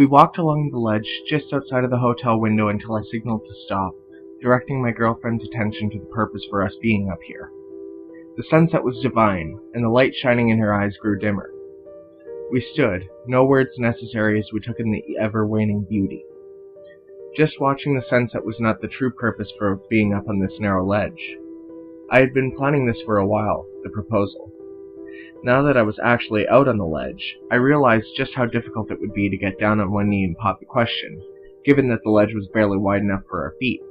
We walked along the ledge just outside of the hotel window until I signaled to stop, directing my girlfriend's attention to the purpose for us being up here. The sunset was divine, and the light shining in her eyes grew dimmer. We stood, no words necessary as we took in the ever-waning beauty. Just watching the sunset was not the true purpose for being up on this narrow ledge. I had been planning this for a while, the proposal. Now that I was actually out on the ledge, I realized just how difficult it would be to get down on one knee and pop the question, given that the ledge was barely wide enough for our feet.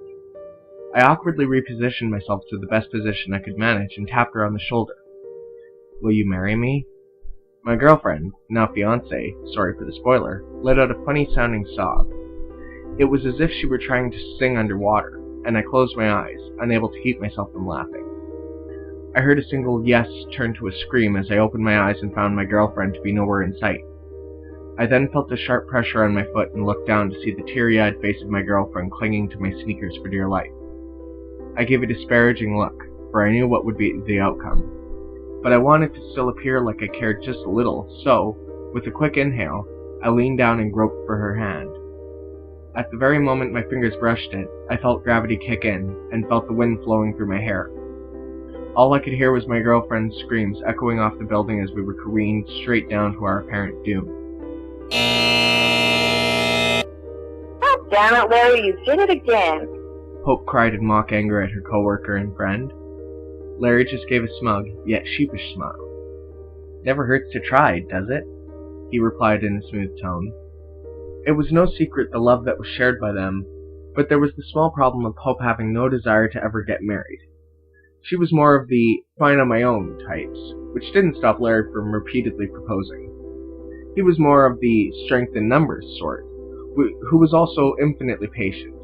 I awkwardly repositioned myself to the best position I could manage and tapped her on the shoulder. "Will you marry me?" My girlfriend, now fiancée, sorry for the spoiler, let out a funny-sounding sob. It was as if she were trying to sing underwater, and I closed my eyes, unable to keep myself from laughing. I heard a single yes turn to a scream as I opened my eyes and found my girlfriend to be nowhere in sight. I then felt a sharp pressure on my foot and looked down to see the teary-eyed face of my girlfriend clinging to my sneakers for dear life. I gave a disparaging look, for I knew what would be the outcome. But I wanted to still appear like I cared just a little, so, with a quick inhale, I leaned down and groped for her hand. At the very moment my fingers brushed it, I felt gravity kick in, and felt the wind flowing through my hair. All I could hear was my girlfriend's screams echoing off the building as we were careened straight down to our apparent doom. God damn it, Larry, you did it again! Hope cried in mock anger at her coworker and friend. Larry just gave a smug, yet sheepish smile. "Never hurts to try, does it?" he replied in a smooth tone. It was no secret the love that was shared by them, but there was the small problem of Hope having no desire to ever get married. She was more of the fine-on-my-own types, which didn't stop Larry from repeatedly proposing. He was more of the strength-in-numbers sort, who was also infinitely patient.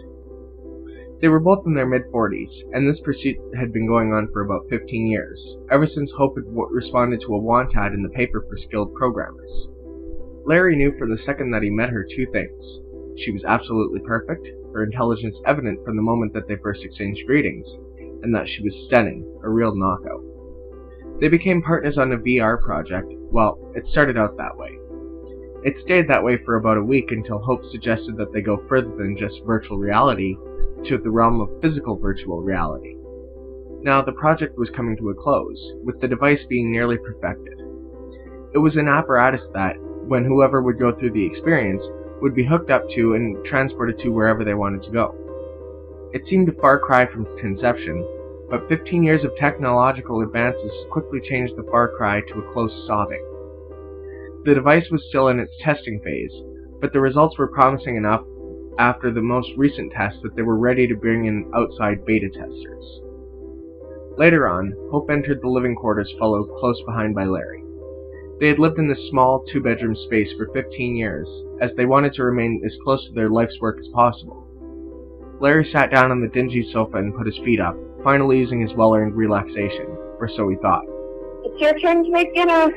They were both in their mid-40s, and this pursuit had been going on for about 15 years, ever since Hope had responded to a want ad in the paper for skilled programmers. Larry knew from the second that he met her two things. She was absolutely perfect, her intelligence evident from the moment that they first exchanged greetings, and that she was stunning, a real knockout. They became partners on a VR project. Well, it started out that way. It stayed that way for about a week until Hope suggested that they go further than just virtual reality to the realm of physical virtual reality. Now, the project was coming to a close, with the device being nearly perfected. It was an apparatus that, when whoever would go through the experience, would be hooked up to and transported to wherever they wanted to go. It seemed a far cry from conception, but 15 years of technological advances quickly changed the far cry to a close sobbing. The device was still in its testing phase, but the results were promising enough after the most recent test that they were ready to bring in outside beta testers. Later on, Hope entered the living quarters followed close behind by Larry. They had lived in this small, two-bedroom space for 15 years, as they wanted to remain as close to their life's work as possible. Larry sat down on the dingy sofa and put his feet up, finally using his well-earned relaxation, or so he thought. "It's your turn to make dinner,"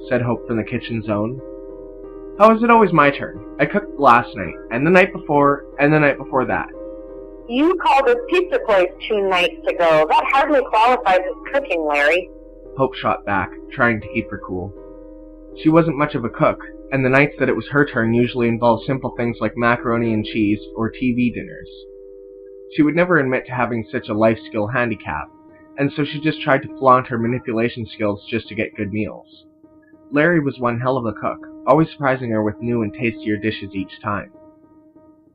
said Hope from the kitchen zone. "How is it always my turn? I cooked last night, and the night before, and the night before that." "You called this pizza place 2 nights ago. That hardly qualifies as cooking, Larry." Hope shot back, trying to keep her cool. She wasn't much of a cook, and the nights that it was her turn usually involved simple things like macaroni and cheese or TV dinners. She would never admit to having such a life skill handicap, and so she just tried to flaunt her manipulation skills just to get good meals. Larry was one hell of a cook, always surprising her with new and tastier dishes each time.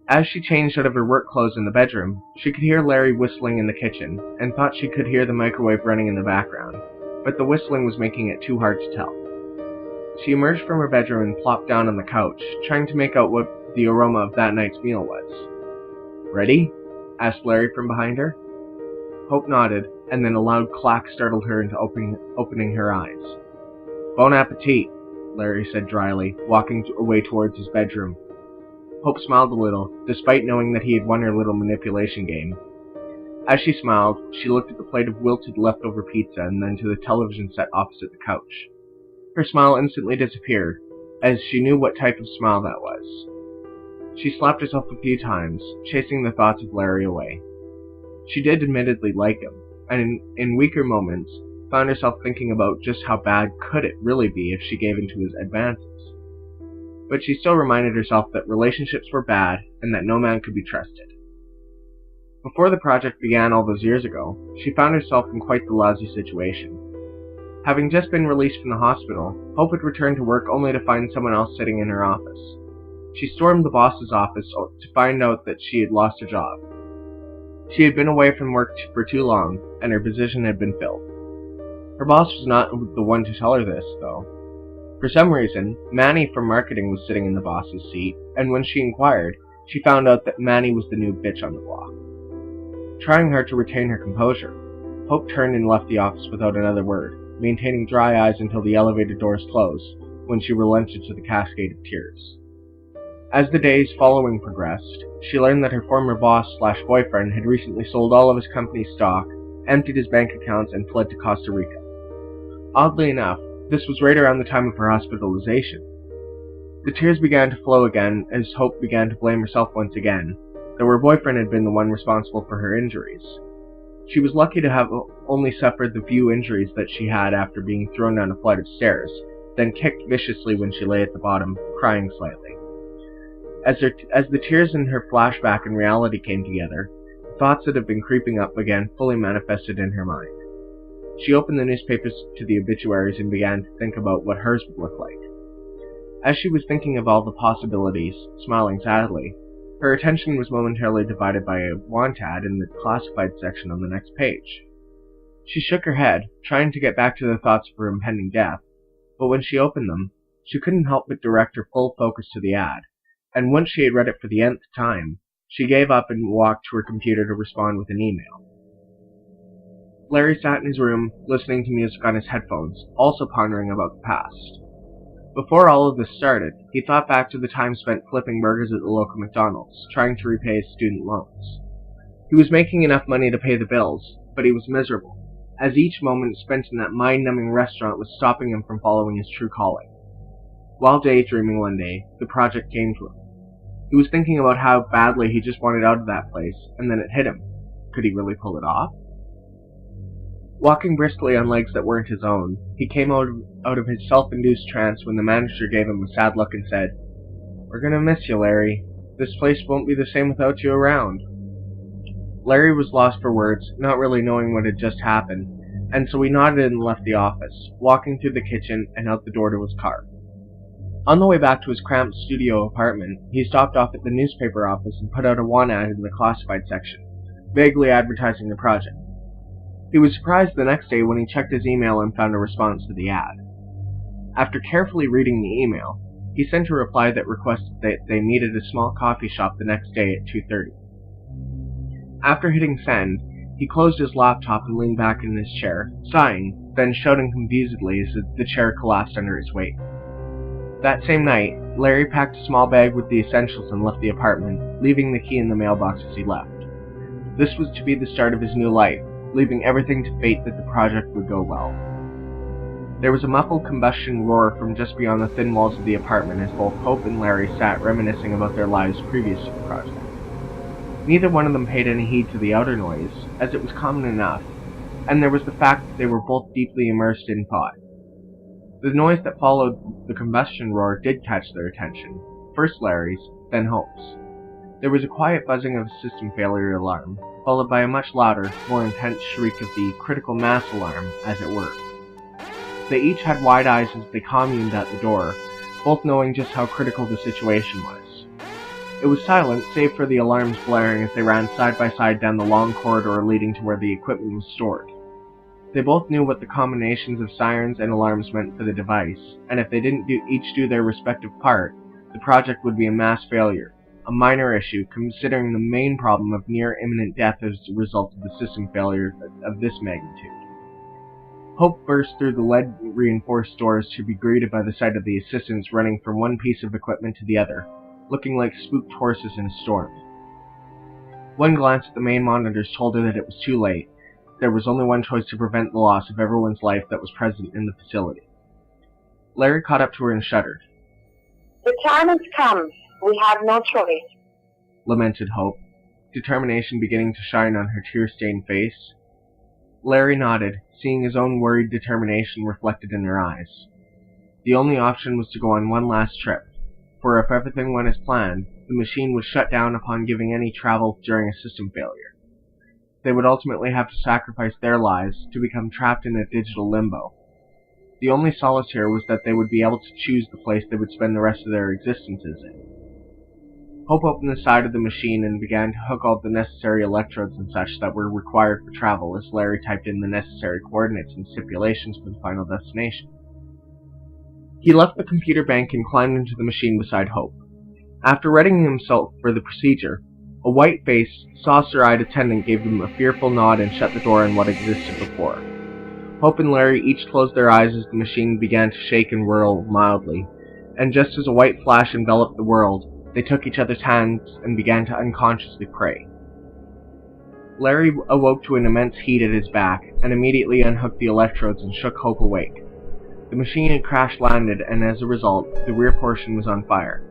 As she changed out of her work clothes in the bedroom, she could hear Larry whistling in the kitchen, and thought she could hear the microwave running in the background, but the whistling was making it too hard to tell. She emerged from her bedroom and plopped down on the couch, trying to make out what the aroma of that night's meal was. "Ready?" asked Larry from behind her. Hope nodded, and then a loud clack startled her into opening her eyes. "Bon appetit," Larry said dryly, walking away towards his bedroom. Hope smiled a little, despite knowing that he had won her little manipulation game. As she smiled, she looked at the plate of wilted leftover pizza and then to the television set opposite the couch. Her smile instantly disappeared, as she knew what type of smile that was. She slapped herself a few times, chasing the thoughts of Larry away. She did admittedly like him, and in weaker moments, found herself thinking about just how bad could it really be if she gave in to his advances. but she still reminded herself that relationships were bad and that no man could be trusted. Before the project began all those years ago, she found herself in quite the lousy situation. Having just been released from the hospital, Hope had returned to work only to find someone else sitting in her office. She stormed the boss's office to find out that she had lost her job. She had been away from work for too long, and her position had been filled. Her boss was not the one to tell her this, though. For some reason, Manny from marketing was sitting in the boss's seat, and when she inquired, she found out that Manny was the new bitch on the block. Trying hard to retain her composure, Hope turned and left the office without another word, maintaining dry eyes until the elevator doors closed, when she relented to the cascade of tears. As the days following progressed, she learned that her former boss/boyfriend had recently sold all of his company's stock, emptied his bank accounts, and fled to Costa Rica. Oddly enough, this was right around the time of her hospitalization. The tears began to flow again as Hope began to blame herself once again, though her boyfriend had been the one responsible for her injuries. She was lucky to have only suffered the few injuries that she had after being thrown down a flight of stairs, then kicked viciously when she lay at the bottom, crying slightly. As the tears in her flashback and reality came together, the thoughts that had been creeping up again fully manifested in her mind. She opened the newspapers to the obituaries and began to think about what hers would look like. As she was thinking of all the possibilities, smiling sadly, her attention was momentarily divided by a want ad in the classified section on the next page. She shook her head, trying to get back to the thoughts of her impending death, but when she opened them, she couldn't help but direct her full focus to the ad, and once she had read it for the nth time, she gave up and walked to her computer to respond with an email. Larry sat in his room, listening to music on his headphones, also pondering about the past. Before all of this started, he thought back to the time spent flipping burgers at the local McDonald's, trying to repay his student loans. He was making enough money to pay the bills, but he was miserable, as each moment spent in that mind-numbing restaurant was stopping him from following his true calling. While daydreaming one day, the project came to him. He was thinking about how badly he just wanted out of that place, and then it hit him. Could he really pull it off? Walking briskly on legs that weren't his own, he came out of his self-induced trance when the manager gave him a sad look and said, "We're gonna miss you, Larry. This place won't be the same without you around." Larry was lost for words, not really knowing what had just happened, and so he nodded and left the office, walking through the kitchen and out the door to his car. On the way back to his cramped studio apartment, he stopped off at the newspaper office and put out a want ad in the classified section, vaguely advertising the project. He was surprised the next day when he checked his email and found a response to the ad. After carefully reading the email, he sent a reply that requested that they meet at a small coffee shop the next day at 2:30. After hitting send, he closed his laptop and leaned back in his chair, sighing, then shouting confusedly as the chair collapsed under his weight. That same night, Larry packed a small bag with the essentials and left the apartment, leaving the key in the mailbox as he left. This was to be the start of his new life, leaving everything to fate that the project would go well. There was a muffled combustion roar from just beyond the thin walls of the apartment as both Hope and Larry sat reminiscing about their lives previous to the project. Neither one of them paid any heed to the outer noise, as it was common enough, and there was the fact that they were both deeply immersed in thought. The noise that followed the combustion roar did catch their attention, first Larry's, then Hope's. There was a quiet buzzing of a system failure alarm, followed by a much louder, more intense shriek of the critical mass alarm, as it were. They each had wide eyes as they communed at the door, both knowing just how critical the situation was. It was silent, save for the alarms blaring as they ran side by side down the long corridor leading to where the equipment was stored. They both knew what the combinations of sirens and alarms meant for the device, and if they didn't each do their respective part, the project would be a mass failure, a minor issue considering the main problem of near-imminent death as a result of the system failure of this magnitude. Hope burst through the lead-reinforced doors to be greeted by the sight of the assistants running from one piece of equipment to the other, looking like spooked horses in a storm. One glance at the main monitors told her that it was too late. There was only one choice to prevent the loss of everyone's life that was present in the facility. Larry caught up to her and shuddered. "The time has come. We have no choice," lamented Hope, determination beginning to shine on her tear-stained face. Larry nodded, seeing his own worried determination reflected in her eyes. The only option was to go on one last trip, for if everything went as planned, the machine was shut down upon giving any travel during a system failure. They would ultimately have to sacrifice their lives to become trapped in a digital limbo. The only solace here was that they would be able to choose the place they would spend the rest of their existences in. Hope opened the side of the machine and began to hook all the necessary electrodes and such that were required for travel as Larry typed in the necessary coordinates and stipulations for the final destination. He left the computer bank and climbed into the machine beside Hope. After readying himself for the procedure, a white-faced, saucer-eyed attendant gave him a fearful nod and shut the door on what existed before. Hope and Larry each closed their eyes as the machine began to shake and whirl mildly, and just as a white flash enveloped the world, they took each other's hands and began to unconsciously pray. Larry awoke to an immense heat at his back, and immediately unhooked the electrodes and shook Hope awake. The machine had crash-landed, and as a result, the rear portion was on fire.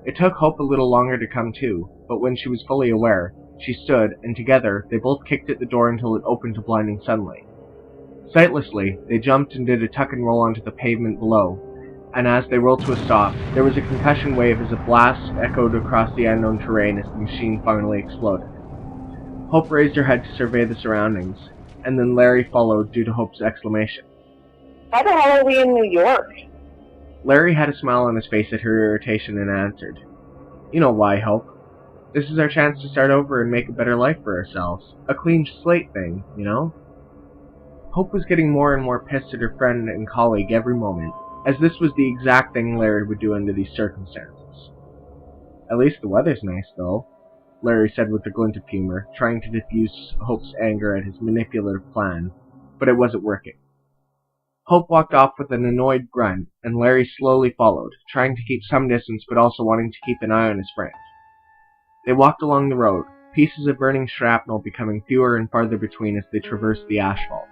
It took Hope a little longer to come to, but when she was fully aware, she stood, and together, they both kicked at the door until it opened to blinding sunlight. Sightlessly, they jumped and did a tuck and roll onto the pavement below, and as they rolled to a stop, there was a concussion wave as a blast echoed across the unknown terrain as the machine finally exploded. Hope raised her head to survey the surroundings, and then Larry followed due to Hope's exclamation. Why the hell are we in New York? Larry had a smile on his face at her irritation and answered, "You know why, Hope. This is our chance to start over and make a better life for ourselves. A clean slate thing, you know?" Hope was getting more and more pissed at her friend and colleague every moment, as this was the exact thing Larry would do under these circumstances. "At least the weather's nice, though," Larry said with a glint of humor, trying to diffuse Hope's anger at his manipulative plan, but it wasn't working. Hope walked off with an annoyed grunt, and Larry slowly followed, trying to keep some distance but also wanting to keep an eye on his friend. They walked along the road, pieces of burning shrapnel becoming fewer and farther between as they traversed the asphalt.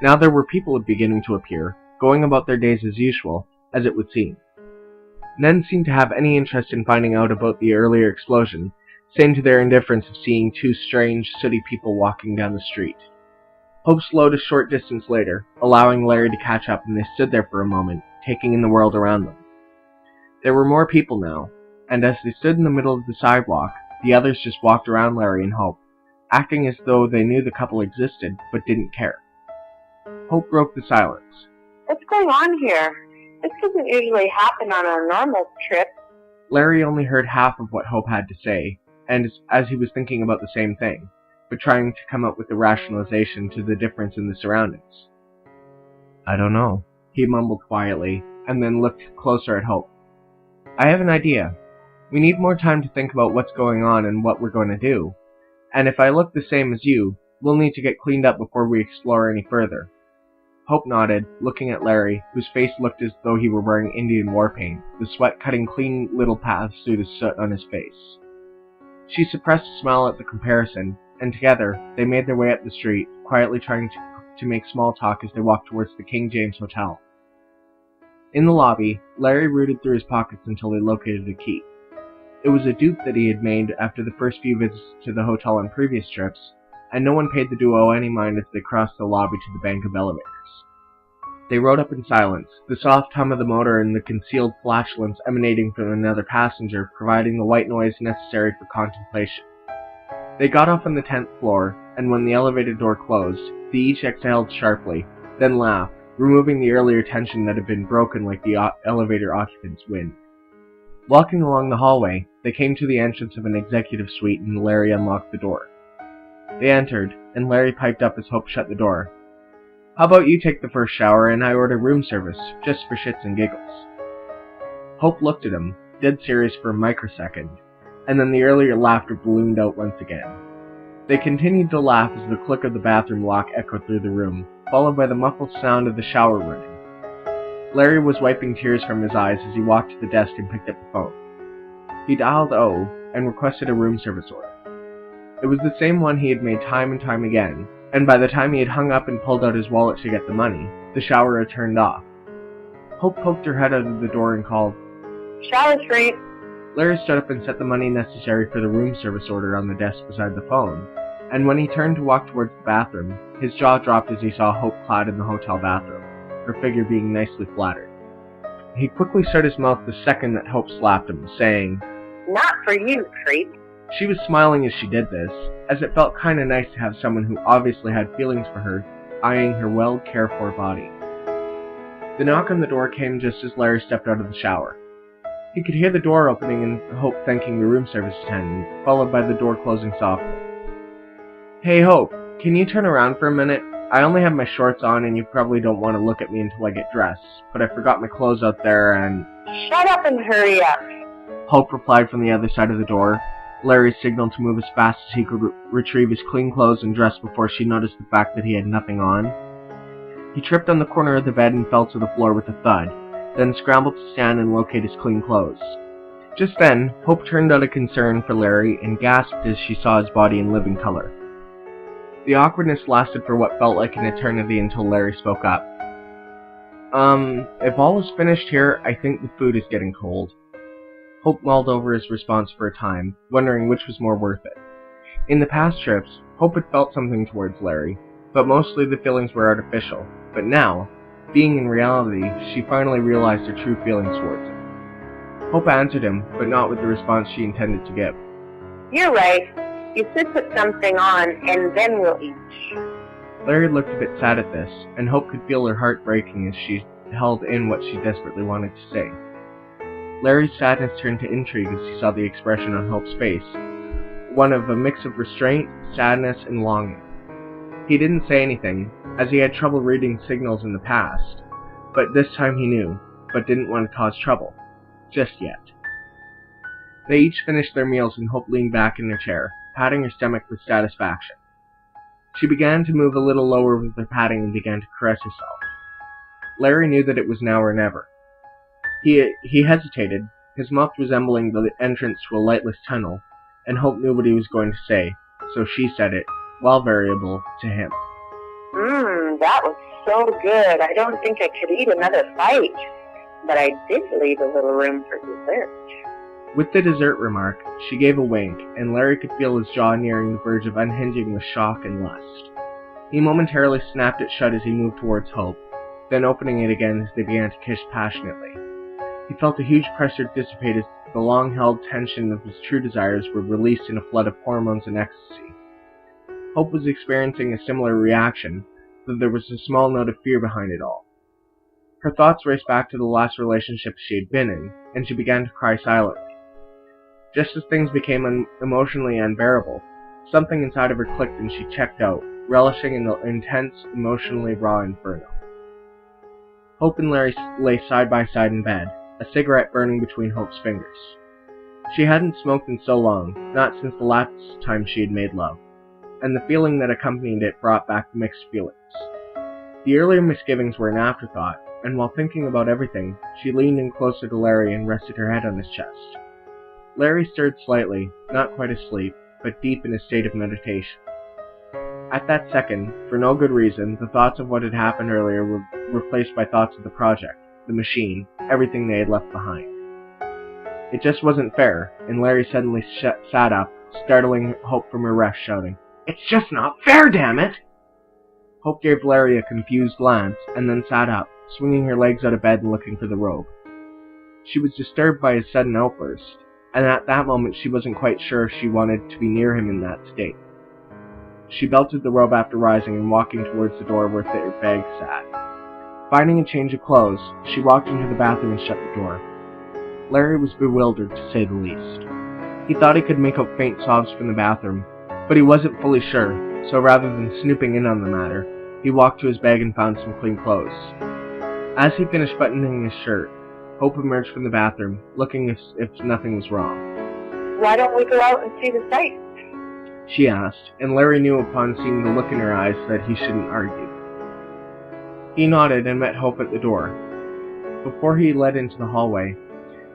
Now there were people beginning to appear, going about their days as usual, as it would seem. None seemed to have any interest in finding out about the earlier explosion, save to their indifference of seeing two strange, sooty people walking down the street. Hope slowed a short distance later, allowing Larry to catch up, and they stood there for a moment, taking in the world around them. There were more people now, and as they stood in the middle of the sidewalk, the others just walked around Larry and Hope, acting as though they knew the couple existed, but didn't care. Hope broke the silence. What's going on here? This doesn't usually happen on a normal trip. Larry only heard half of what Hope had to say, and as he was thinking about the same thing, but trying to come up with a rationalization to the difference in the surroundings. "I don't know," he mumbled quietly, and then looked closer at Hope. "I have an idea. We need more time to think about what's going on and what we're going to do, and if I look the same as you, we'll need to get cleaned up before we explore any further." Hope nodded, looking at Larry, whose face looked as though he were wearing Indian war paint, the sweat cutting clean little paths through the soot on his face. She suppressed a smile at the comparison, and together, they made their way up the street, quietly trying to make small talk as they walked towards the King James Hotel. In the lobby, Larry rooted through his pockets until he located a key. It was a dupe that he had made after the first few visits to the hotel on previous trips, and no one paid the duo any mind as they crossed the lobby to the bank of elevators. They rode up in silence, the soft hum of the motor and the concealed flatulence emanating from another passenger providing the white noise necessary for contemplation. They got off on the 10th floor, and when the elevator door closed, they each exhaled sharply, then laughed, removing the earlier tension that had been broken like the elevator occupant's wind. Walking along the hallway, they came to the entrance of an executive suite and Larry unlocked the door. They entered, and Larry piped up as Hope shut the door. "How about you take the first shower and I order room service, just for shits and giggles?" Hope looked at him, dead serious for a microsecond, and then the earlier laughter ballooned out once again. They continued to laugh as the click of the bathroom lock echoed through the room, followed by the muffled sound of the shower running. Larry was wiping tears from his eyes as he walked to the desk and picked up the phone. He dialed O and requested a room service order. It was the same one he had made time and time again, and by the time he had hung up and pulled out his wallet to get the money, the shower had turned off. Hope poked her head out of the door and called, "Shower's free." Larry stood up and set the money necessary for the room service order on the desk beside the phone, and when he turned to walk towards the bathroom, his jaw dropped as he saw Hope clad in the hotel bathroom, her figure being nicely flattered. He quickly shut his mouth the second that Hope slapped him, saying, "Not for you, creep." She was smiling as she did this, as it felt kinda nice to have someone who obviously had feelings for her, eyeing her well-cared-for body. The knock on the door came just as Larry stepped out of the shower. He could hear the door opening and Hope thanking the room service attendant, followed by the door closing softly. "Hey Hope, can you turn around for a minute? I only have my shorts on and you probably don't want to look at me until I get dressed, but I forgot my clothes out there and—" "Shut up and hurry up," Hope replied from the other side of the door. Larry signaled to move as fast as he could retrieve his clean clothes and dress before she noticed the fact that he had nothing on. He tripped on the corner of the bed and fell to the floor with a thud, then scrambled to stand and locate his clean clothes. Just then, Hope turned out of concern for Larry and gasped as she saw his body in living color. The awkwardness lasted for what felt like an eternity until Larry spoke up. If all is finished here, I think the food is getting cold." Hope mulled over his response for a time, wondering which was more worth it. In the past trips, Hope had felt something towards Larry, but mostly the feelings were artificial. But now, being in reality, she finally realized her true feelings towards him. Hope answered him, but not with the response she intended to give. "You're right. You should put something on, and then we'll eat." Larry looked a bit sad at this, and Hope could feel her heart breaking as she held in what she desperately wanted to say. Larry's sadness turned to intrigue as he saw the expression on Hope's face, one of a mix of restraint, sadness, and longing. He didn't say anything, as he had trouble reading signals in the past, but this time he knew, but didn't want to cause trouble. Just yet. They each finished their meals and Hope leaned back in her chair, patting her stomach with satisfaction. She began to move a little lower with her patting and began to caress herself. Larry knew that it was now or never. He hesitated, his mouth resembling the entrance to a lightless tunnel, and Hope knew what he was going to say, so she said it, while variable, to him. That was so good. I don't think I could eat another bite, but I did leave a little room for dessert." With the dessert remark, she gave a wink, and Larry could feel his jaw nearing the verge of unhinging with shock and lust. He momentarily snapped it shut as he moved towards Hope, then opening it again as they began to kiss passionately. He felt a huge pressure dissipate as the long-held tension of his true desires were released in a flood of hormones and ecstasy. Hope was experiencing a similar reaction, though there was a small note of fear behind it all. Her thoughts raced back to the last relationship she had been in, and she began to cry silently. Just as things became emotionally unbearable, something inside of her clicked and she checked out, relishing in the intense, emotionally raw inferno. Hope and Larry lay side by side in bed, a cigarette burning between Hope's fingers. She hadn't smoked in so long, not since the last time she had made love, and the feeling that accompanied it brought back mixed feelings. The earlier misgivings were an afterthought, and while thinking about everything, she leaned in closer to Larry and rested her head on his chest. Larry stirred slightly, not quite asleep, but deep in a state of meditation. At that second, for no good reason, the thoughts of what had happened earlier were replaced by thoughts of the project, the machine, everything they had left behind. It just wasn't fair, and Larry suddenly sat up, startling Hope from her rest, shouting, "It's just not fair, damn it!" Hope gave Larry a confused glance, and then sat up, swinging her legs out of bed and looking for the robe. She was disturbed by his sudden outburst, and at that moment she wasn't quite sure if she wanted to be near him in that state. She belted the robe after rising and walking towards the door where their bag sat. Finding a change of clothes, she walked into the bathroom and shut the door. Larry was bewildered, to say the least. He thought he could make out faint sobs from the bathroom, but he wasn't fully sure, so rather than snooping in on the matter, he walked to his bag and found some clean clothes. As he finished buttoning his shirt, Hope emerged from the bathroom, looking as if nothing was wrong. "Why don't we go out and see the sights?" she asked, and Larry knew upon seeing the look in her eyes that he shouldn't argue. He nodded and met Hope at the door. Before he led into the hallway,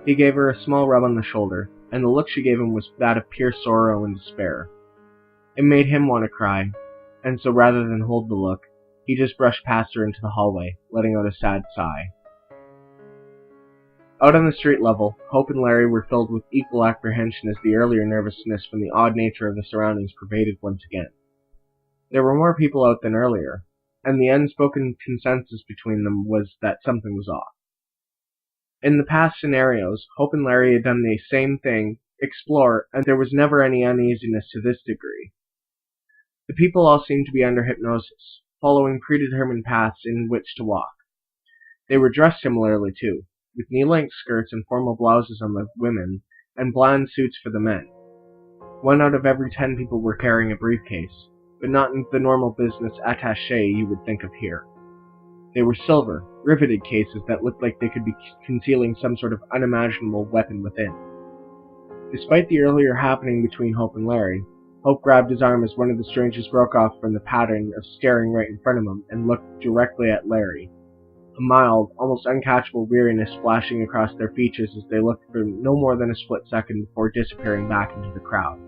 he gave her a small rub on the shoulder, and the look she gave him was that of pure sorrow and despair. It made him want to cry, and so rather than hold the look, he just brushed past her into the hallway, letting out a sad sigh. Out on the street level, Hope and Larry were filled with equal apprehension as the earlier nervousness from the odd nature of the surroundings pervaded once again. There were more people out than earlier, and the unspoken consensus between them was that something was off. In the past scenarios, Hope and Larry had done the same thing, explore, and there was never any uneasiness to this degree. The people all seemed to be under hypnosis, following predetermined paths in which to walk. They were dressed similarly too, with knee-length skirts and formal blouses on the women, and bland suits for the men. 1 out of every 10 people were carrying a briefcase, but not in the normal business attaché you would think of here. They were silver, riveted cases that looked like they could be concealing some sort of unimaginable weapon within. Despite the earlier happening between Hope and Larry, Hope grabbed his arm as one of the strangers broke off from the pattern of staring right in front of him and looked directly at Larry, a mild, almost uncatchable weariness splashing across their features as they looked for no more than a split second before disappearing back into the crowd.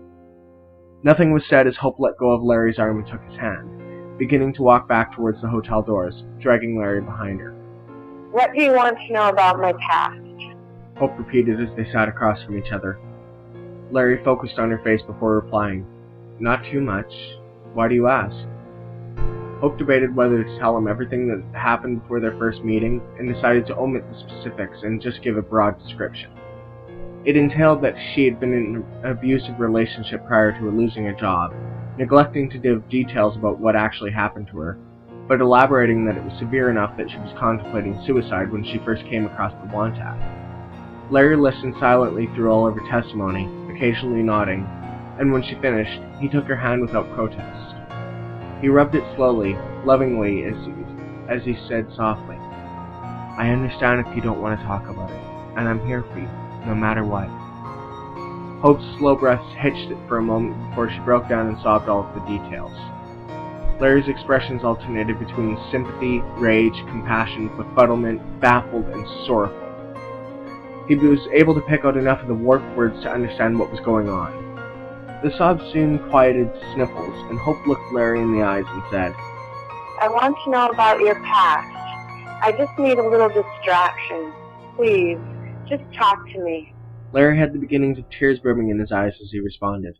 Nothing was said as Hope let go of Larry's arm and took his hand, beginning to walk back towards the hotel doors, dragging Larry behind her. What do you want to know about my past? Hope repeated as they sat across from each other. Larry focused on her face before replying, "Not too much. Why do you ask?" Hope debated whether to tell him everything that happened before their first meeting, and decided to omit the specifics and just give a broad description. It entailed that she had been in an abusive relationship prior to her losing her job, neglecting to give details about what actually happened to her, but elaborating that it was severe enough that she was contemplating suicide when she first came across the want ad. Larry listened silently through all of her testimony, occasionally nodding, and when she finished, he took her hand without protest. He rubbed it slowly, lovingly, as he said softly, "I understand if you don't want to talk about it, and I'm here for you, no matter what." Hope's slow breaths hitched it for a moment before she broke down and sobbed all of the details. Larry's expressions alternated between sympathy, rage, compassion, befuddlement, baffled, and sorrowful. He was able to pick out enough of the warped words to understand what was going on. The sobs soon quieted to sniffles, and Hope looked Larry in the eyes and said, I want to know about your past. I just need a little distraction. Please, just talk to me. Larry had the beginnings of tears brimming in his eyes as he responded,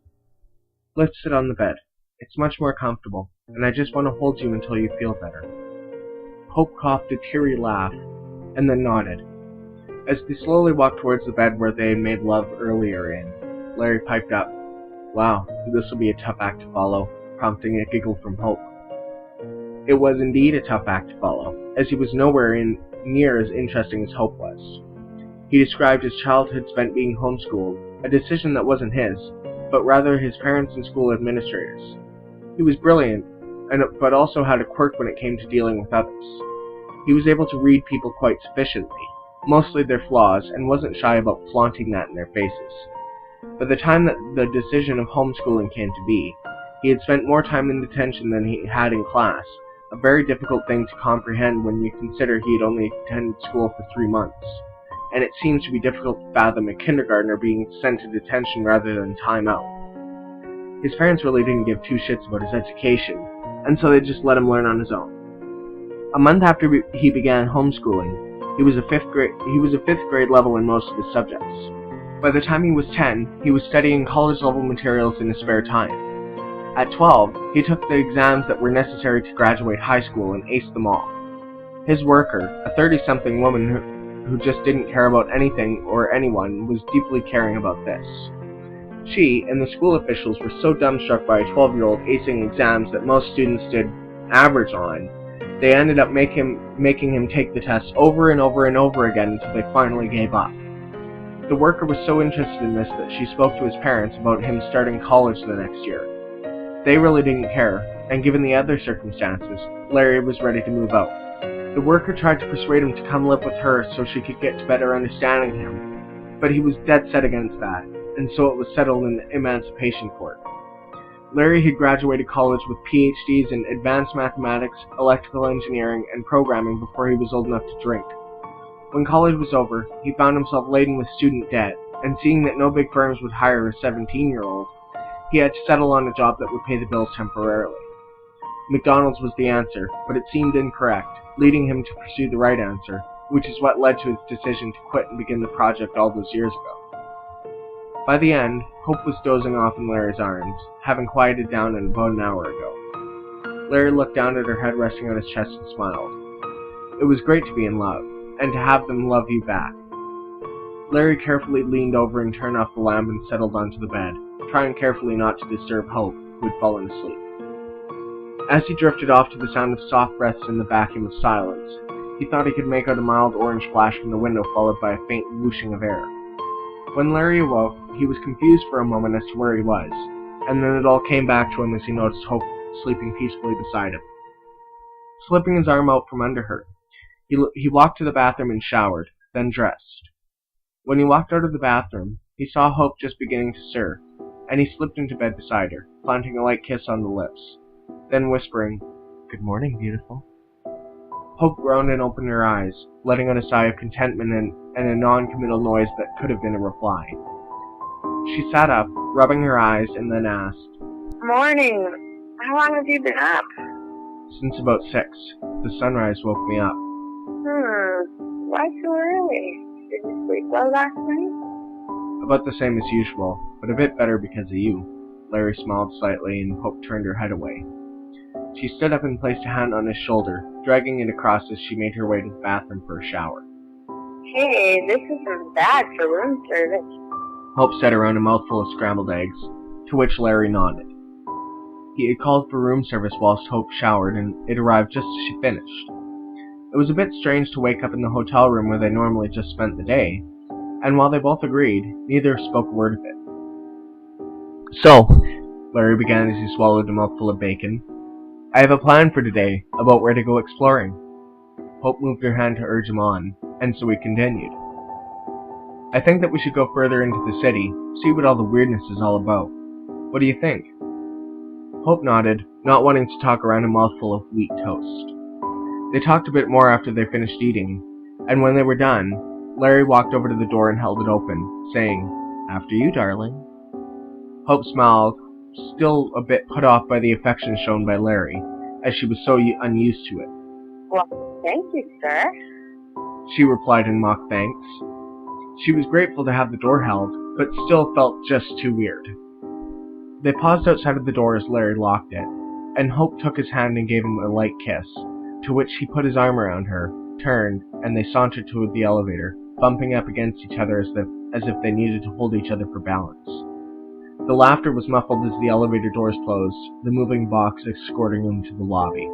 "Let's sit on the bed. It's much more comfortable, and I just want to hold you until you feel better." Hope coughed a teary laugh, and then nodded. As they slowly walked towards the bed where they had made love earlier in, Larry piped up, "Wow, this will be a tough act to follow," prompting a giggle from Hope. It was indeed a tough act to follow, as he was nowhere near as interesting as Hope was. He described his childhood spent being homeschooled, a decision that wasn't his, but rather his parents and school administrators. He was brilliant, but also had a quirk when it came to dealing with others. He was able to read people quite sufficiently, mostly their flaws, and wasn't shy about flaunting that in their faces. By the time that the decision of homeschooling came to be, he had spent more time in detention than he had in class, a very difficult thing to comprehend when you consider he had only attended school for 3 months, and it seems to be difficult to fathom a kindergartner being sent to detention rather than time out. His parents really didn't give 2 shits about his education, and so they just let him learn on his own. A month after he began homeschooling, he was a fifth grade level in most of his subjects. By the time he was 10, he was studying college-level materials in his spare time. At 12, he took the exams that were necessary to graduate high school and aced them all. His worker, a 30-something woman who just didn't care about anything or anyone, was deeply caring about this. She and the school officials were so dumbstruck by a 12-year-old acing exams that most students did average on, they ended up making him take the tests over and over and over again until they finally gave up. The worker was so interested in this that she spoke to his parents about him starting college the next year. They really didn't care, and given the other circumstances, Larry was ready to move out. The worker tried to persuade him to come live with her so she could get to better understanding him, but he was dead set against that, and so it was settled in the emancipation court. Larry had graduated college with PhDs in advanced mathematics, electrical engineering, and programming before he was old enough to drink. When college was over, he found himself laden with student debt, and seeing that no big firms would hire a 17-year-old, he had to settle on a job that would pay the bills temporarily. McDonald's was the answer, but it seemed incorrect, leading him to pursue the right answer, which is what led to his decision to quit and begin the project all those years ago. By the end, Hope was dozing off in Larry's arms, having quieted down in about an hour ago. Larry looked down at her head resting on his chest and smiled. It was great to be in love, and to have them love you back. Larry carefully leaned over and turned off the lamp and settled onto the bed, trying carefully not to disturb Hope, who had fallen asleep. As he drifted off to the sound of soft breaths in the vacuum of silence, he thought he could make out a mild orange flash from the window followed by a faint whooshing of air. When Larry awoke, he was confused for a moment as to where he was, and then it all came back to him as he noticed Hope sleeping peacefully beside him. Slipping his arm out from under her, he walked to the bathroom and showered, then dressed. When he walked out of the bathroom, he saw Hope just beginning to stir, and he slipped into bed beside her, planting a light kiss on the lips, then whispering, "Good morning, beautiful." Hope groaned and opened her eyes, letting out a sigh of contentment and a non-committal noise that could have been a reply. She sat up, rubbing her eyes, and then asked, Morning. How long have you been up? "Since about 6. The sunrise woke me up." Why so early? Did you sleep well last night? "About the same as usual, but a bit better because of you." Larry smiled slightly, and Hope turned her head away. She stood up and placed a hand on his shoulder, dragging it across as she made her way to the bathroom for a shower. Hey, this isn't bad for room service. Hope said around a mouthful of scrambled eggs, to which Larry nodded. He had called for room service whilst Hope showered, and it arrived just as she finished. It was a bit strange to wake up in the hotel room where they normally just spent the day, and while they both agreed, neither spoke a word of it. "So," Larry began as he swallowed a mouthful of bacon, "I have a plan for today, about where to go exploring." Hope moved her hand to urge him on, and so he continued. "I think that we should go further into the city, see what all the weirdness is all about. What do you think?" Hope nodded, not wanting to talk around a mouthful of wheat toast. They talked a bit more after they finished eating, and when they were done, Larry walked over to the door and held it open, saying, "After you, darling." Hope smiled, still a bit put off by the affection shown by Larry, as she was so unused to it. Well, thank you, sir. She replied in mock thanks. She was grateful to have the door held, but still felt just too weird. They paused outside of the door as Larry locked it, and Hope took his hand and gave him a light kiss, to which he put his arm around her, turned, and they sauntered toward the elevator, bumping up against each other as if they needed to hold each other for balance. The laughter was muffled as the elevator doors closed, the moving box escorting them to the lobby.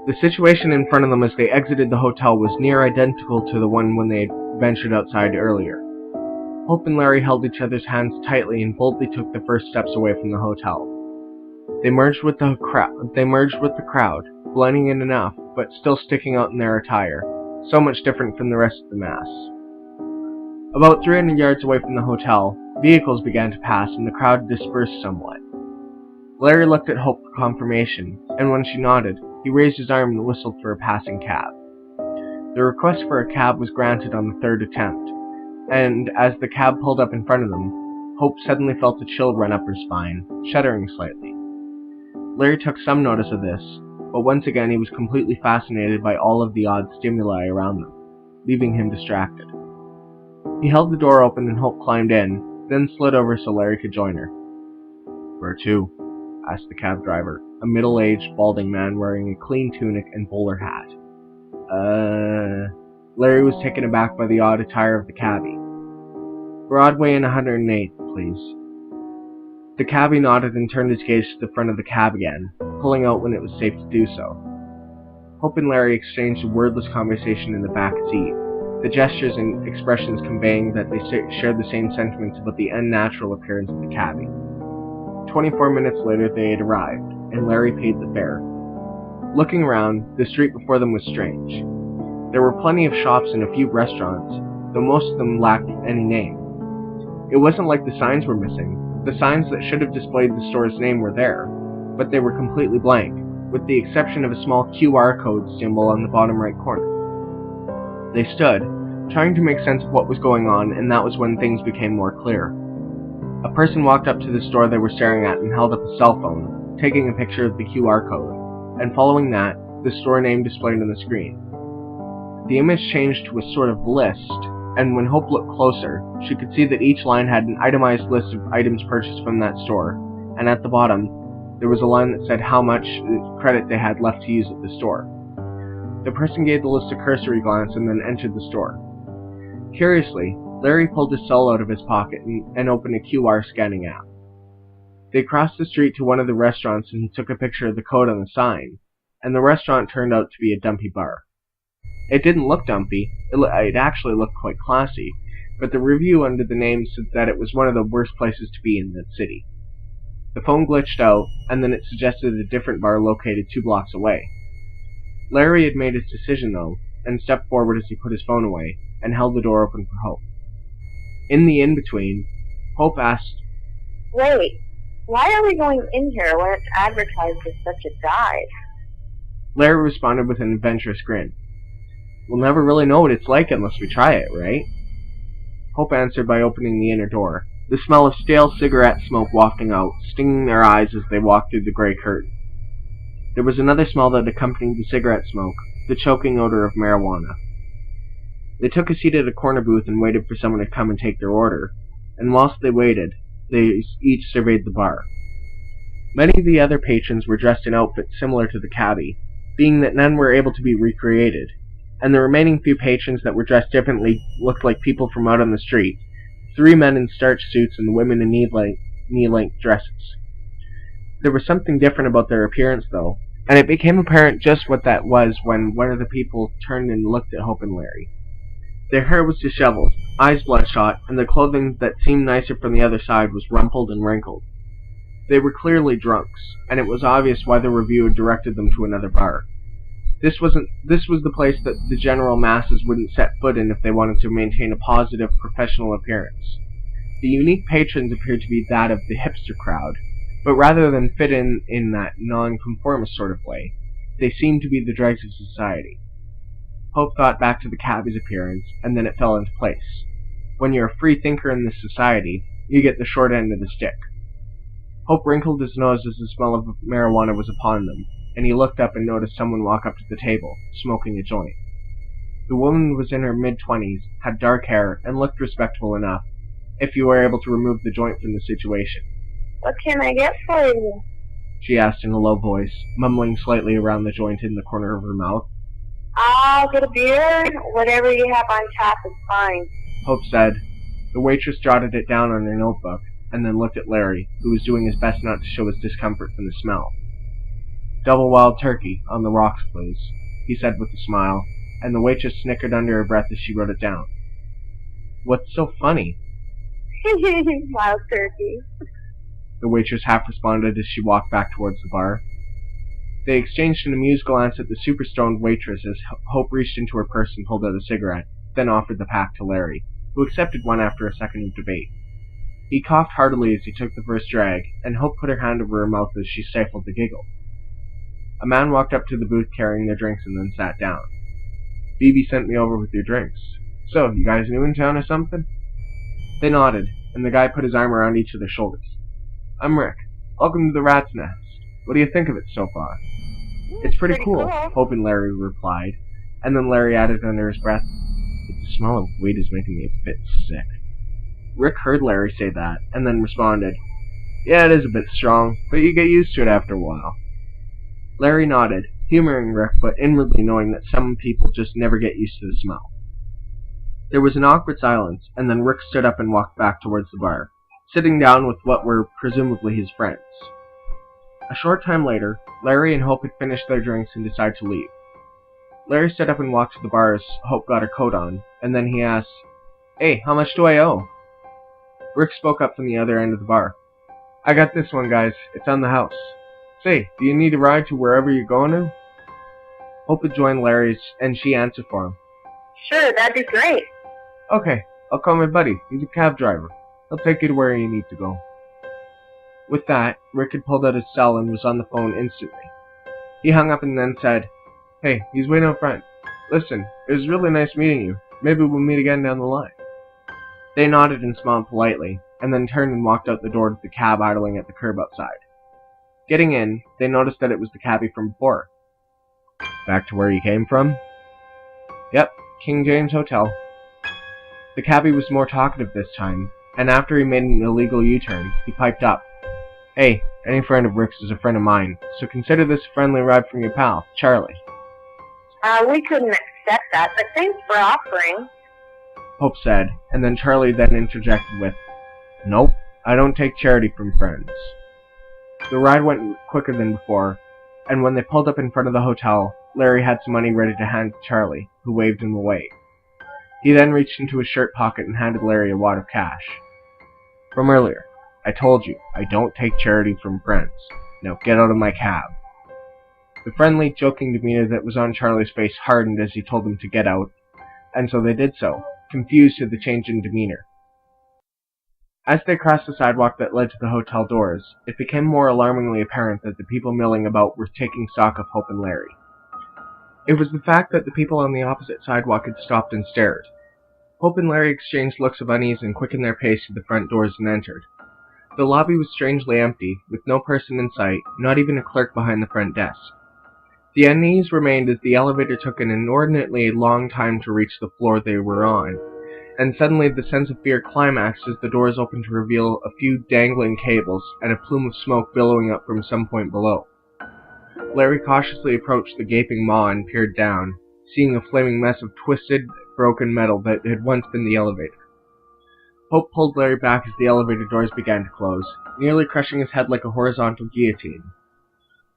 The situation in front of them as they exited the hotel was near identical to the one when they had ventured outside earlier. Hope and Larry held each other's hands tightly and boldly took the first steps away from the hotel. They merged with the crowd, blending in enough, but still sticking out in their attire, so much different from the rest of the mass. About 300 yards away from the hotel, vehicles began to pass and the crowd dispersed somewhat. Larry looked at Hope for confirmation, and when she nodded, he raised his arm and whistled for a passing cab. The request for a cab was granted on the third attempt, and as the cab pulled up in front of them, Hope suddenly felt a chill run up her spine, shuddering slightly. Larry took some notice of this, but once again he was completely fascinated by all of the odd stimuli around them, leaving him distracted. He held the door open and Hope climbed in, then slid over so Larry could join her. "Where to?" asked the cab driver, a middle-aged, balding man wearing a clean tunic and bowler hat. Larry was taken aback by the odd attire of the cabbie. "Broadway and 108th, please." The cabbie nodded and turned his gaze to the front of the cab again, pulling out when it was safe to do so. Hope and Larry exchanged a wordless conversation in the back seat, the gestures and expressions conveying that they shared the same sentiments about the unnatural appearance of the cabbie. 24 minutes later they had arrived, and Larry paid the fare. Looking around, the street before them was strange. There were plenty of shops and a few restaurants, though most of them lacked any name. It wasn't like the signs were missing. The signs that should have displayed the store's name were there, but they were completely blank, with the exception of a small QR code symbol on the bottom right corner. They stood, trying to make sense of what was going on, and that was when things became more clear. A person walked up to the store they were staring at and held up a cell phone, taking a picture of the QR code, and following that, the store name displayed on the screen. The image changed to a sort of list, and when Hope looked closer, she could see that each line had an itemized list of items purchased from that store, and at the bottom, there was a line that said how much credit they had left to use at the store. The person gave the list a cursory glance and then entered the store. Curiously, Larry pulled his cell out of his pocket and opened a QR scanning app. They crossed the street to one of the restaurants and took a picture of the code on the sign, and the restaurant turned out to be a dumpy bar. It didn't look dumpy, it actually looked quite classy, but the review under the name said that it was one of the worst places to be in that city. The phone glitched out, and then it suggested a different bar located 2 blocks away. Larry had made his decision, though, and stepped forward as he put his phone away, and held the door open for Hope. In the in-between, Hope asked, Wait, why are we going in here when it's advertised as such a dive? Larry responded with an adventurous grin. We'll never really know what it's like unless we try it, right? Hope answered by opening the inner door, the smell of stale cigarette smoke wafting out, stinging their eyes as they walked through the gray curtain. There was another smell that accompanied the cigarette smoke, the choking odor of marijuana. They took a seat at a corner booth and waited for someone to come and take their order, and whilst they waited, they each surveyed the bar. Many of the other patrons were dressed in outfits similar to the cabbie, being that none were able to be recreated, and the remaining few patrons that were dressed differently looked like people from out on the street, 3 men in starched suits and the women in knee-length dresses. There was something different about their appearance, though, and it became apparent just what that was when one of the people turned and looked at Hope and Larry. Their hair was disheveled, eyes bloodshot, and the clothing that seemed nicer from the other side was rumpled and wrinkled. They were clearly drunks, and it was obvious why the review had directed them to another bar. This was the place that the general masses wouldn't set foot in if they wanted to maintain a positive, professional appearance. The unique patrons appeared to be that of the hipster crowd, but rather than fit in that non-conformist sort of way, they seemed to be the dregs of society. Hope thought back to the cabbie's appearance, and then it fell into place. When you're a free thinker in this society, you get the short end of the stick. Hope wrinkled his nose as the smell of marijuana was upon them, and he looked up and noticed someone walk up to the table, smoking a joint. The woman was in her mid-20s, had dark hair, and looked respectable enough, if you were able to remove the joint from the situation. What can I get for you? She asked in a low voice, mumbling slightly around the joint in the corner of her mouth. I'll get a beer. Whatever you have on tap is fine, Hope said. The waitress jotted it down on her notebook, and then looked at Larry, who was doing his best not to show his discomfort from the smell. Double wild turkey, on the rocks, please, he said with a smile, and the waitress snickered under her breath as she wrote it down. What's so funny? Wild turkey, the waitress half responded as she walked back towards the bar. They exchanged an amused glance at the super-stoned waitress as Hope reached into her purse and pulled out a cigarette, then offered the pack to Larry, who accepted one after a second of debate. He coughed heartily as he took the first drag, and Hope put her hand over her mouth as she stifled the giggle. A man walked up to the booth carrying their drinks and then sat down. Phoebe sent me over with your drinks. So, you guys new in town or something? They nodded, and the guy put his arm around each of their shoulders. I'm Rick. Welcome to the Rat's Nest. What do you think of it so far? It's pretty cool, Hope and Larry replied, and then Larry added under his breath, the smell of weed is making me a bit sick. Rick heard Larry say that, and then responded, Yeah, it is a bit strong, but you get used to it after a while. Larry nodded, humoring Rick, but inwardly knowing that some people just never get used to the smell. There was an awkward silence, and then Rick stood up and walked back towards the bar, sitting down with what were presumably his friends. A short time later, Larry and Hope had finished their drinks and decided to leave. Larry stood up and walked to the bar as Hope got her coat on, and then he asked, Hey, how much do I owe? Rick spoke up from the other end of the bar. I got this one, guys. It's on the house. Say, do you need a ride to wherever you're going to? Hope had joined Larry's, and she answered for him. Sure, that'd be great. Okay, I'll call my buddy. He's a cab driver. He'll take you to where you need to go. With that, Rick had pulled out his cell and was on the phone instantly. He hung up and then said, Hey, he's waiting out front. Listen, it was really nice meeting you. Maybe we'll meet again down the line. They nodded and smiled politely, and then turned and walked out the door to the cab idling at the curb outside. Getting in, they noticed that it was the cabbie from before. Back to where you came from? Yep, King James Hotel. The cabbie was more talkative this time, and after he made an illegal U-turn, he piped up. Hey, any friend of Rick's is a friend of mine, so consider this a friendly ride from your pal, Charlie. We couldn't accept that, but thanks for offering. Hope said, and then Charlie then interjected with, "Nope, I don't take charity from friends." The ride went quicker than before, and when they pulled up in front of the hotel, Larry had some money ready to hand to Charlie, who waved him away. He then reached into his shirt pocket and handed Larry a wad of cash. "From earlier. I told you, I don't take charity from friends. Now get out of my cab." The friendly, joking demeanor that was on Charlie's face hardened as he told them to get out, and so they did so, confused at the change in demeanor. As they crossed the sidewalk that led to the hotel doors, it became more alarmingly apparent that the people milling about were taking stock of Hope and Larry. It was the fact that the people on the opposite sidewalk had stopped and stared. Hope and Larry exchanged looks of unease and quickened their pace to the front doors and entered. The lobby was strangely empty, with no person in sight, not even a clerk behind the front desk. The unease remained as the elevator took an inordinately long time to reach the floor they were on, and suddenly the sense of fear climaxed as the doors opened to reveal a few dangling cables and a plume of smoke billowing up from some point below. Larry cautiously approached the gaping maw and peered down, seeing a flaming mess of twisted, broken metal that had once been the elevator. Hope pulled Larry back as the elevator doors began to close, nearly crushing his head like a horizontal guillotine.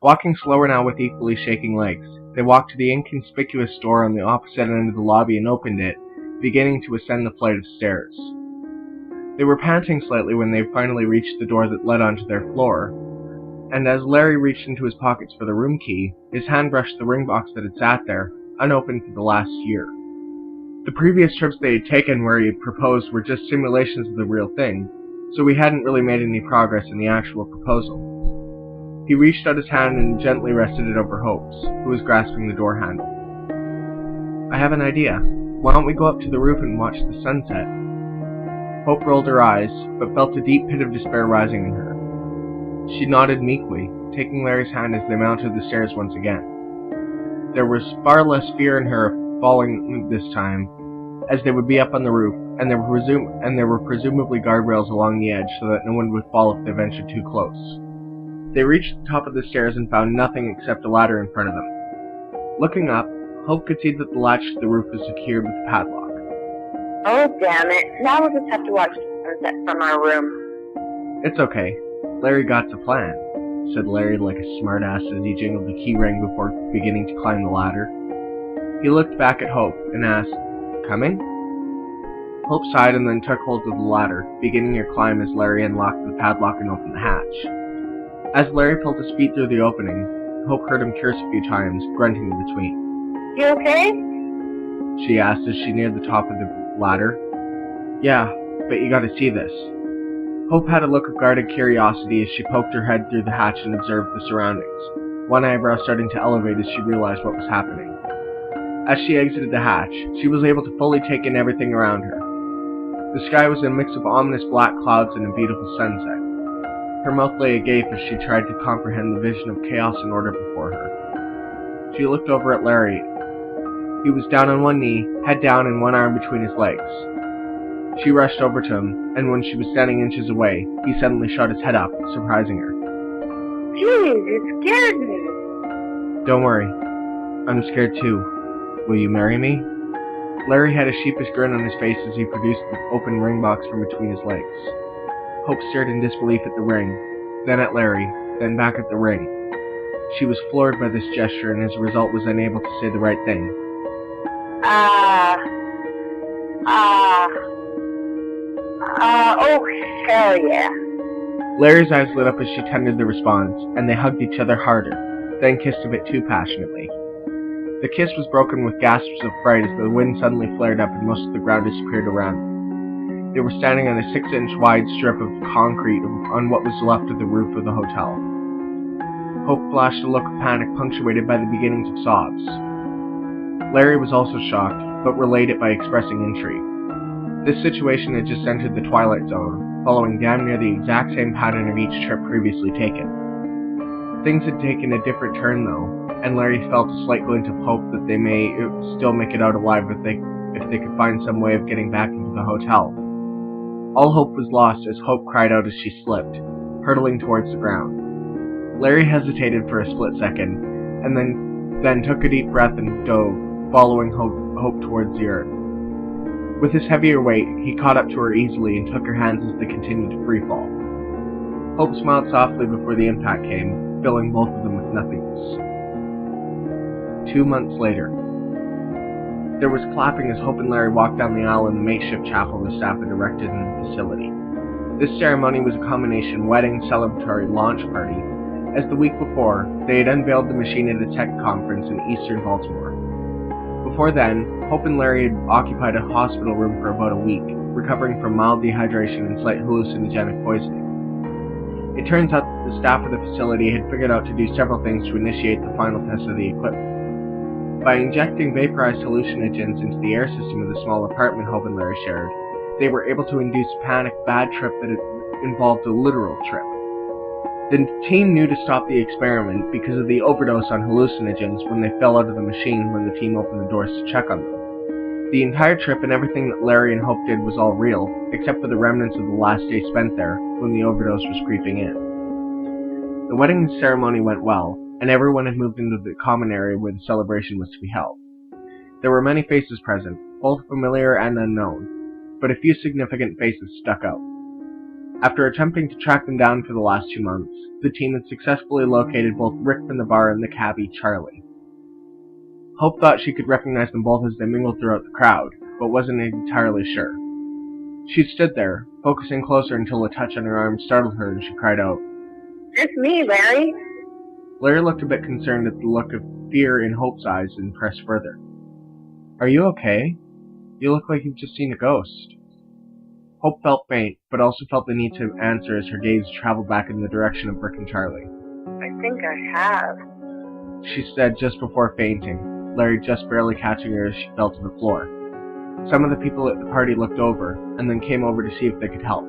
Walking slower now with equally shaking legs, they walked to the inconspicuous door on the opposite end of the lobby and opened it, beginning to ascend the flight of stairs. They were panting slightly when they finally reached the door that led onto their floor, and as Larry reached into his pockets for the room key, his hand brushed the ring box that had sat there, unopened for the last year. The previous trips they had taken where he had proposed were just simulations of the real thing, so he hadn't really made any progress in the actual proposal. He reached out his hand and gently rested it over Hope's, who was grasping the door handle. "I have an idea. Why don't we go up to the roof and watch the sunset?" Hope rolled her eyes, but felt a deep pit of despair rising in her. She nodded meekly, taking Larry's hand as they mounted the stairs once again. There was far less fear in her of falling this time, as they would be up on the roof, and there were presumably guardrails along the edge so that no one would fall if they ventured too close. They reached the top of the stairs and found nothing except a ladder in front of them. Looking up, Hope could see that the latch to the roof was secured with a padlock. "Oh, damn it. Now we'll just have to watch the sunset from our room." "It's okay. Larry got a plan," said Larry like a smartass as he jingled the key ring before beginning to climb the ladder. He looked back at Hope and asked, "Coming?" Hope sighed and then took hold of the ladder, beginning her climb as Larry unlocked the padlock and opened the hatch. As Larry pulled his feet through the opening, Hope heard him curse a few times, grunting in between. "You okay?" she asked as she neared the top of the ladder. "Yeah, but you gotta see this." Hope had a look of guarded curiosity as she poked her head through the hatch and observed the surroundings, one eyebrow starting to elevate as she realized what was happening. As she exited the hatch, she was able to fully take in everything around her. The sky was a mix of ominous black clouds and a beautiful sunset. Her mouth lay agape as she tried to comprehend the vision of chaos and order before her. She looked over at Larry. He was down on one knee, head down and one arm between his legs. She rushed over to him, and when she was standing inches away, he suddenly shot his head up, surprising her. "Jeez, you scared me." "Don't worry. I'm scared too. Will you marry me?" Larry had a sheepish grin on his face as he produced the open ring box from between his legs. Hope stared in disbelief at the ring, then at Larry, then back at the ring. She was floored by this gesture and as a result was unable to say the right thing. Oh, hell yeah." Larry's eyes lit up as she tendered the response, and they hugged each other harder, then kissed a bit too passionately. The kiss was broken with gasps of fright as the wind suddenly flared up and most of the ground disappeared around them. They were standing on a 6-inch wide strip of concrete on what was left of the roof of the hotel. Hope flashed a look of panic punctuated by the beginnings of sobs. Larry was also shocked, but relayed it by expressing intrigue. This situation had just entered the Twilight Zone, following damn near the exact same pattern of each trip previously taken. Things had taken a different turn though, and Larry felt a slight glint of hope that they may still make it out alive if they could find some way of getting back into the hotel. All hope was lost as Hope cried out as she slipped, hurtling towards the ground. Larry hesitated for a split second, and then took a deep breath and dove, following Hope towards the earth. With his heavier weight, he caught up to her easily and took her hands as they continued to freefall. Hope smiled softly before the impact came, filling both of them with nothingness. 2 months later. There was clapping as Hope and Larry walked down the aisle in the makeshift chapel the staff had erected in the facility. This ceremony was a combination wedding, celebratory, launch party, as the week before, they had unveiled the machine at a tech conference in eastern Baltimore. Before then, Hope and Larry had occupied a hospital room for about a week, recovering from mild dehydration and slight hallucinogenic poisoning. It turns out that the staff of the facility had figured out to do several things to initiate the final test of the equipment. By injecting vaporized hallucinogens into the air system of the small apartment Hope and Larry shared, they were able to induce a panic bad trip that involved a literal trip. The team knew to stop the experiment because of the overdose on hallucinogens when they fell out of the machine when the team opened the doors to check on them. The entire trip and everything that Larry and Hope did was all real, except for the remnants of the last day spent there when the overdose was creeping in. The wedding ceremony went well, and everyone had moved into the common area where the celebration was to be held. There were many faces present, both familiar and unknown, but a few significant faces stuck out. After attempting to track them down for the last 2 months, the team had successfully located both Rick from the bar and the cabbie, Charlie. Hope thought she could recognize them both as they mingled throughout the crowd, but wasn't entirely sure. She stood there, focusing closer until a touch on her arm startled her and she cried out, It's me, Larry. Larry looked a bit concerned at the look of fear in Hope's eyes and pressed further. Are you okay? You look like you've just seen a ghost. Hope felt faint, but also felt the need to answer as her gaze traveled back in the direction of Rick and Charlie. I think I have. She said just before fainting, Larry just barely catching her as she fell to the floor. Some of the people at the party looked over, and then came over to see if they could help.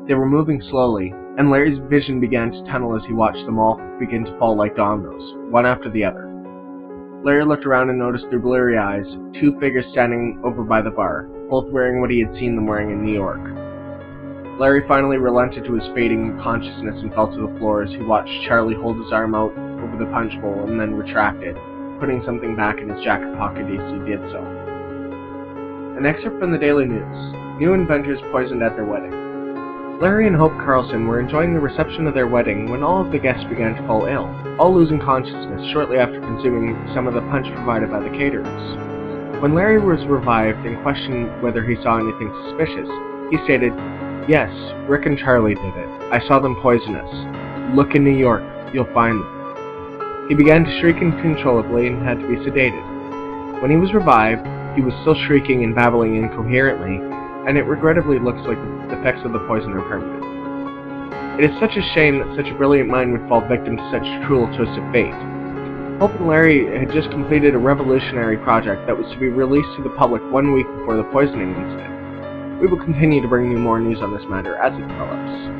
They were moving slowly, and Larry's vision began to tunnel as he watched them all begin to fall like dominoes, one after the other. Larry looked around and noticed through blurry eyes 2 figures standing over by the bar, both wearing what he had seen them wearing in New York. Larry finally relented to his fading consciousness and fell to the floor as he watched Charlie hold his arm out over the punch bowl and then retract it, putting something back in his jacket pocket as he did so. An excerpt from the Daily News. New inventors poisoned at their wedding. Larry and Hope Carlson were enjoying the reception of their wedding when all of the guests began to fall ill, all losing consciousness shortly after consuming some of the punch provided by the caterers. When Larry was revived and questioned whether he saw anything suspicious, he stated, Yes, Rick and Charlie did it. I saw them poison us. Look in New York. You'll find them. He began to shriek uncontrollably and had to be sedated. When he was revived, he was still shrieking and babbling incoherently, and it regrettably looks like the effects of the poison are permanent. It is such a shame that such a brilliant mind would fall victim to such a cruel twist of fate. Hope and Larry had just completed a revolutionary project that was to be released to the public 1 week before the poisoning incident. We will continue to bring you more news on this matter as it develops.